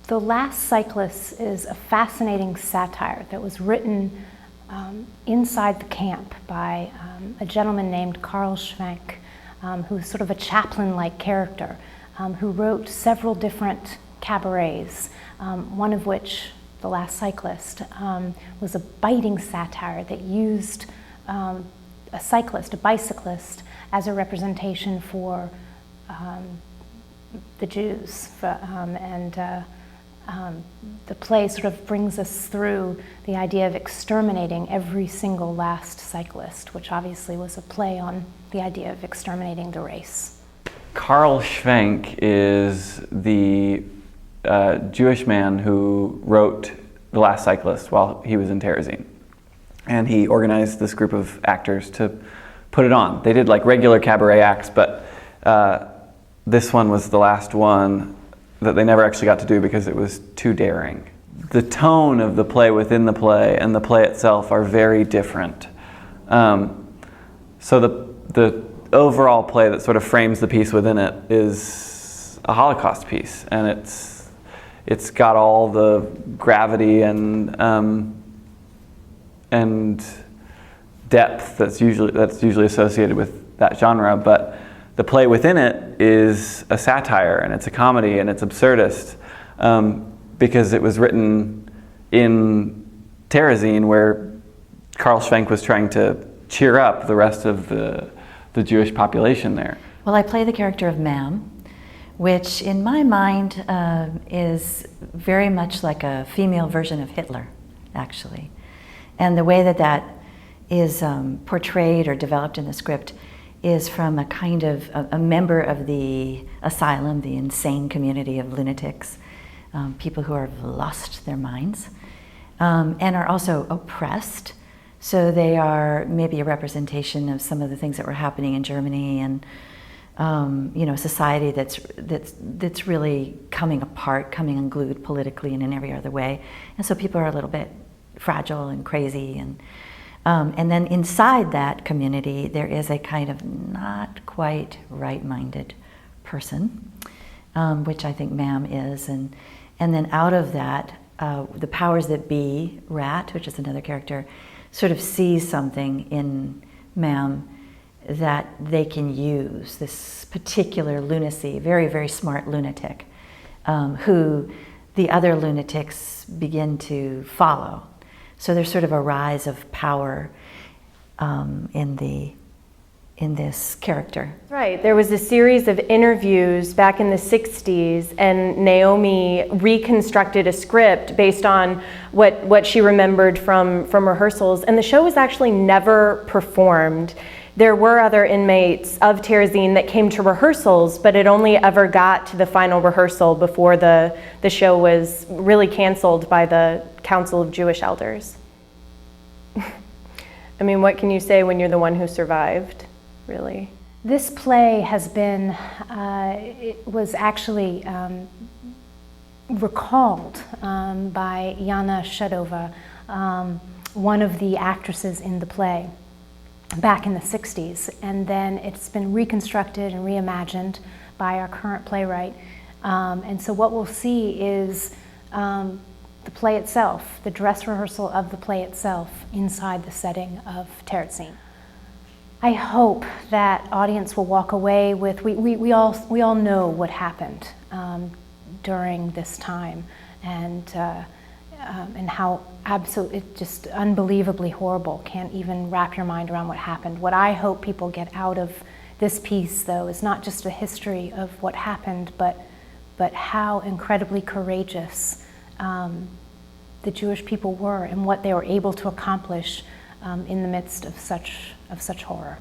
The Last Cyclist is a fascinating satire that was written inside the camp by a gentleman named Karl Schwenk, who's sort of a chaplain-like character, who wrote several different cabarets, one of which, The Last Cyclist, was a biting satire that used a cyclist, a bicyclist, as a representation for the Jews. The play sort of brings us through the idea of exterminating every single last cyclist, which obviously was a play on the idea of exterminating the race. Karl Schwenk is the Jewish man who wrote The Last Cyclist while he was in Terezin. And he organized this group of actors to put it on. They did like regular cabaret acts, but this one was the last one that they never actually got to do because it was too daring. The tone of the play within the play and the play itself are very different. So the overall play that sort of frames the piece within it is a Holocaust piece, and it's got all the gravity and depth that's usually associated with that genre, but the play within it is a satire, and it's a comedy, and it's absurdist, because it was written in Terezin, where Karl Schwenk was trying to cheer up the rest of the Jewish population there. Well, I play the character of Mam, which in my mind is very much like a female version of Hitler, actually. And the way that that is portrayed or developed in the script is from a kind of a member of the asylum, the insane community of lunatics, people who have lost their minds and are also oppressed. So they are maybe a representation of some of the things that were happening in Germany, and a society that's really coming apart, coming unglued politically and in every other way. And so people are a little bit fragile and crazy, and then inside that community, there is a kind of not quite right-minded person, which I think Mam is. And then out of that, the powers that be, Rat, which is another character, sort of sees something in Mam that they can use, this particular lunacy, very, very smart lunatic, who the other lunatics begin to follow. So there's sort of a rise of power in this character. Right. There was a series of interviews back in the 60s, and Naomi reconstructed a script based on what she remembered from rehearsals, and the show was actually never performed. There were other inmates of Terezin that came to rehearsals, but it only ever got to the final rehearsal before the show was really canceled by the Council of Jewish Elders. I mean, what can you say when you're the one who survived, really? This play has been, it was actually recalled by Jana Shedova, one of the actresses in the play, back in the 60s, and then it's been reconstructed and reimagined by our current playwright. And so what we'll see is the play itself, the dress rehearsal of the play itself inside the setting of Terezin. I hope that audience will walk away with, we all know what happened during this time, and how absolutely, just unbelievably horrible. Can't even wrap your mind around what happened. What I hope people get out of this piece, though, is not just a history of what happened, but how incredibly courageous the Jewish people were and what they were able to accomplish in the midst of such horror.